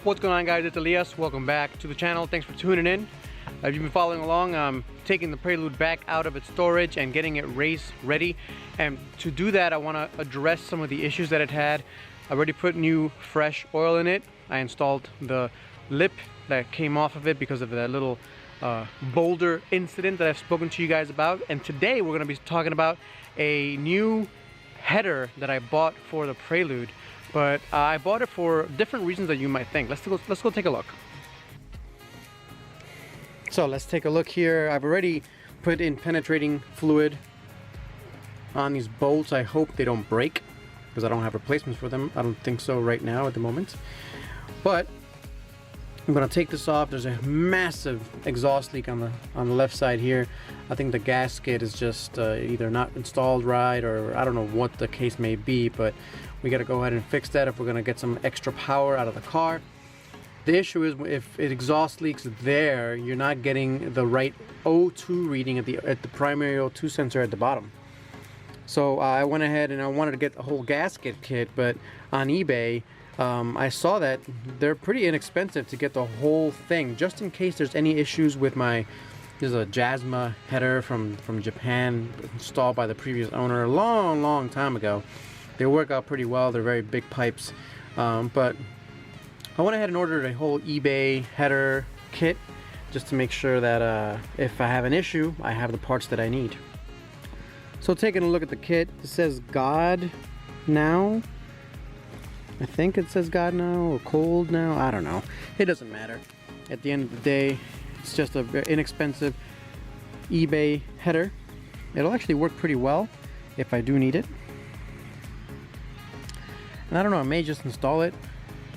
What's going on, guys? It's Elias. Welcome back to the channel. Thanks for tuning in. If you've been following along, I'm taking the Prelude back out of its storage and getting it race ready. And to do that, I want to address some of the issues that it had. I already put new fresh oil in it. I installed the lip that came off of it because of that little boulder incident that I've spoken to you guys about. And today we're going to be talking about a new header that I bought for the Prelude. But I bought it for different reasons that you might think. Let's go take a look. So let's take a look here. I've already put in penetrating fluid on these bolts. I hope they don't break because I don't have replacements for them. I don't think so right now at the moment. But I'm gonna take this off. There's a massive exhaust leak on the left side here. I think the gasket is just either not installed right, or I don't know what the case may be, but we got to go ahead and fix that if we're going to get some extra power out of the car. The issue is if it exhaust leaks there, you're not getting the right O2 reading at the primary O2 sensor at the bottom. So I went ahead and I wanted to get the whole gasket kit, but on eBay I saw that they're pretty inexpensive to get the whole thing, just in case there's any issues with my. There's a Jasma header from Japan, installed by the previous owner a long time ago. They work out pretty well. They're very big pipes, but I went ahead and ordered a whole eBay header kit just to make sure that if I have an issue, I have the parts that I need. So taking a look at the kit, it says God Now. I think it says God Now or Cold Now. I don't know. It doesn't matter. At the end of the day, it's just a very inexpensive eBay header. It'll actually work pretty well if I do need it. And I don't know, I may just install it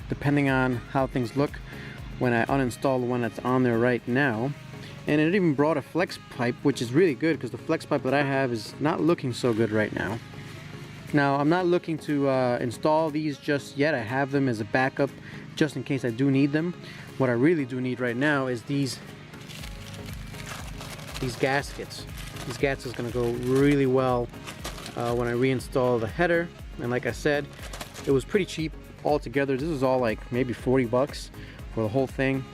depending on how things look when I uninstall the one that's on there right now. And it even brought a flex pipe, which is really good because the flex pipe that I have is not looking so good right now. Now, I'm not looking to install these just yet. I have them as a backup just in case I do need them. What I really do need right now is these gaskets. These gaskets are going to go really well when I reinstall the header. And like I said, it was pretty cheap altogether. This is all like maybe 40 bucks for the whole thing,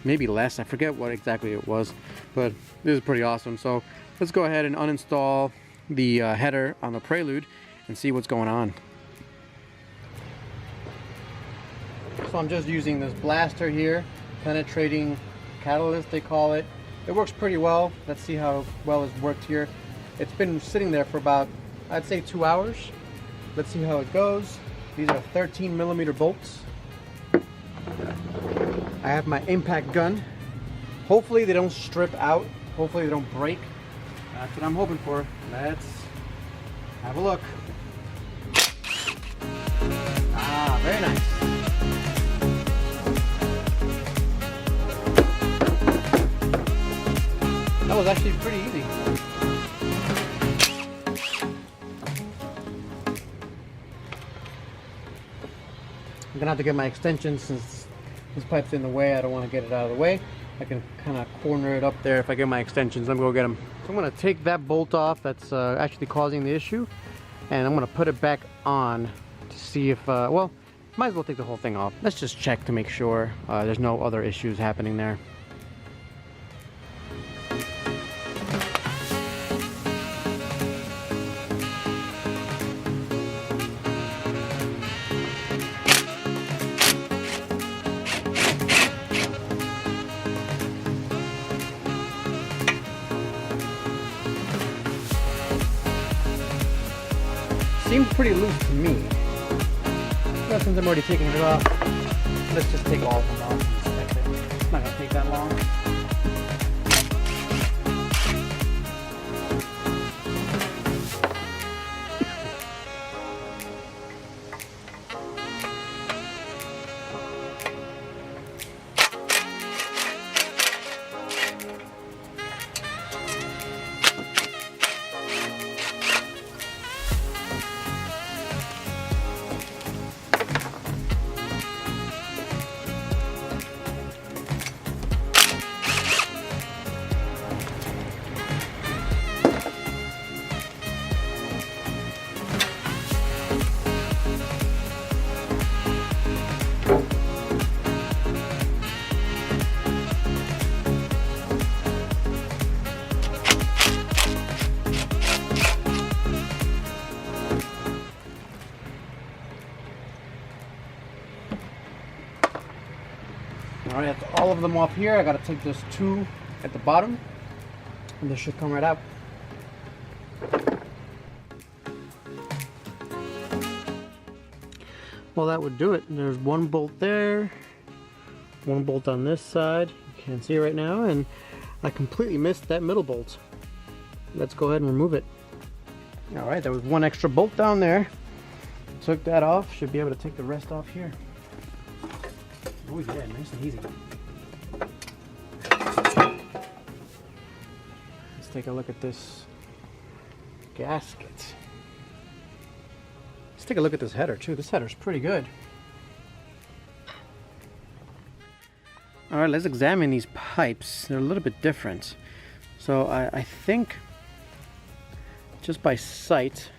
maybe less. I forget what exactly it was, but this is pretty awesome. So let's go ahead and uninstall the header on the Prelude and see what's going on. So I'm just using this blaster here, penetrating catalyst they call it. It works pretty well. Let's see how well it's worked here. It's been sitting there for about, I'd say, 2 hours. Let's see how it goes. These are 13mm bolts. I have my impact gun. Hopefully they don't strip out. Hopefully they don't break. That's what I'm hoping for. Let's have a look. Ah, very nice. That was actually pretty easy. I'm gonna have to get my extension since this pipe's in the way. I don't want to get it out of the way. I can kind of corner it up there if I get my extensions. Let me go get them. So I'm gonna take that bolt off that's actually causing the issue, and I'm gonna put it back on to see if, well, might as well take the whole thing off. Let's just check to make sure there's no other issues happening there. Seems pretty loose to me. But since I'm already taking it off, let's just take all of them off and inspect it. It's not gonna take that long. Alright, that's all of them off here. I gotta take those two at the bottom, and this should come right out. Well, that would do it. There's one bolt there, one bolt on this side. You can't see it right now, and I completely missed that middle bolt. Let's go ahead and remove it. Alright, there was one extra bolt down there. Took that off. Should be able to take the rest off here. Oh yeah, nice and easy. Let's take a look at this gasket. Let's take a look at this header too. This header's pretty good. Alright, let's examine these pipes. They're a little bit different. So I think just by sight,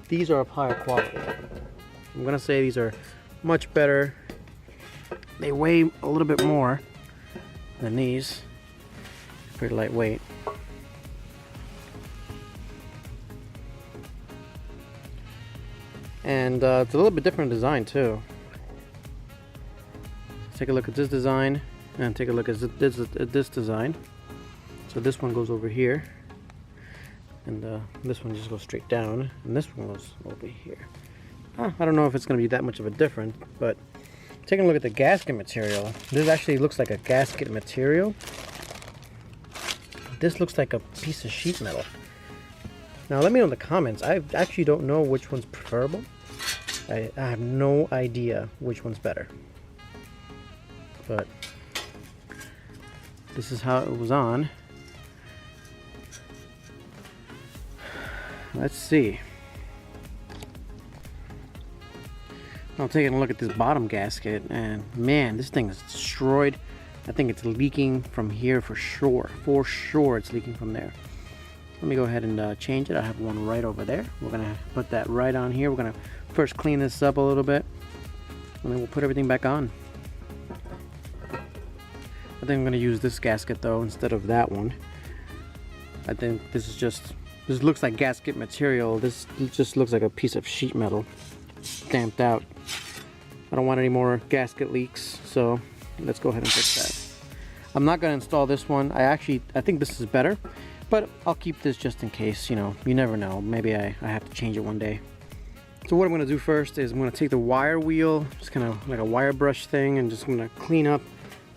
these are of higher quality. I'm gonna say these are much better. They weigh a little bit more than these. Pretty lightweight. And it's a little bit different design too. Let's take a look at this design and take a look at this design. So this one goes over here, and this one just goes straight down, and this one goes over here. I don't know if it's going to be that much of a difference, but taking a look at the gasket material, this actually looks like a gasket material. This looks like a piece of sheet metal. Now let me know in the comments. I actually don't know which one's preferable. I have no idea which one's better. But this is how it was on. Let's see. I'm taking a look at this bottom gasket, and man, this thing is destroyed. I think it's leaking from here for sure. For sure it's leaking from there. Let me go ahead and change it. I have one right over there. We're gonna put that right on here. We're gonna first clean this up a little bit, and then we'll put everything back on. I think I'm gonna use this gasket though instead of that one. I think this looks like gasket material. This just looks like a piece of sheet metal stamped out. I don't want any more gasket leaks, so let's go ahead and fix that. I'm not going to install this one. I think this is better, but I'll keep this just in case. You know, you never know. Maybe I have to change it one day. So what I'm going to do first is I'm going to take the wire wheel, just kind of like a wire brush thing, and just going to clean up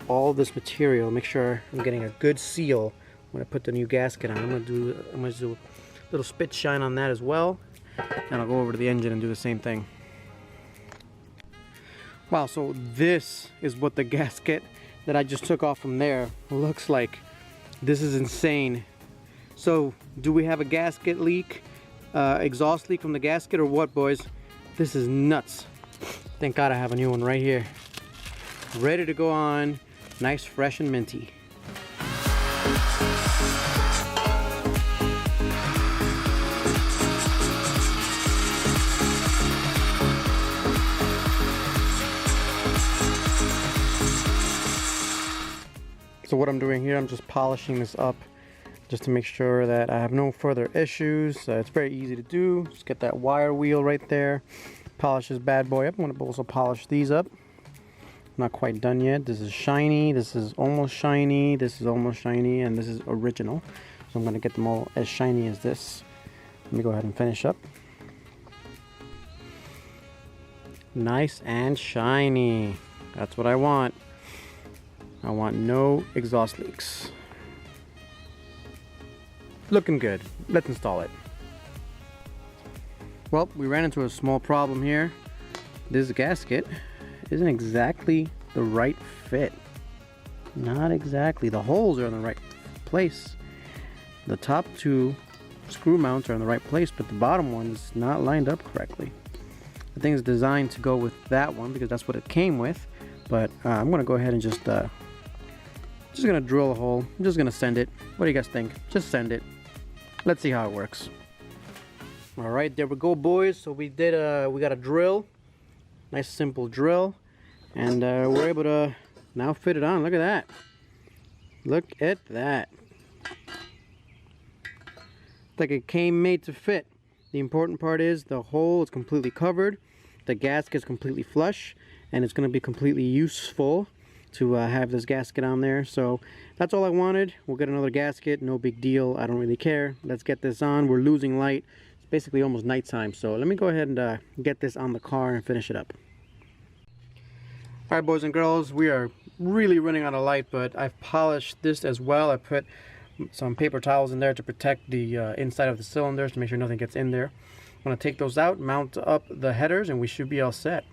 all this material, make sure I'm getting a good seal when I put the new gasket on. I'm going to do a little spit shine on that as well, and I'll go over to the engine and do the same thing. Wow, so this is what the gasket that I just took off from there looks like. This is insane. So do we have a gasket leak, exhaust leak from the gasket, or what, boys? This is nuts. Thank God I have a new one right here, ready to go on, nice, fresh, and minty. So what I'm doing here, I'm just polishing this up just to make sure that I have no further issues. It's very easy to do. Just get that wire wheel right there, polish this bad boy up. I'm going to also polish these up. Not quite done yet. This is shiny, this is almost shiny, this is almost shiny, and this is original. So I'm going to get them all as shiny as this. Let me go ahead and finish up. Nice and shiny. That's what I want. I want no exhaust leaks. Looking good. Let's install it. Well, we ran into a small problem here. This gasket isn't exactly the right fit. Not exactly. The holes are in the right place. The top two screw mounts are in the right place, but the bottom one is not lined up correctly. I think it's designed to go with that one because that's what it came with. But I'm gonna go ahead and just gonna drill a hole. I'm just gonna send it. What do you guys think? Just send it. Let's see how it works. All right, there we go, boys. So we got a drill, nice simple drill, and we're able to now fit it on. Look at that. Look at that. It's like it came made to fit. The important part is the hole is completely covered, the gasket's completely flush, and it's going to be completely useful to have this gasket on there. So that's all I wanted. We'll get another gasket, no big deal. I don't really care. Let's get this on. We're losing light. It's basically almost nighttime, so let me go ahead and get this on the car and finish it up. Alright, boys and girls, we are really running out of light, but I've polished this as well. I put some paper towels in there to protect the inside of the cylinders to make sure nothing gets in there. I'm going to take those out, mount up the headers, and we should be all set.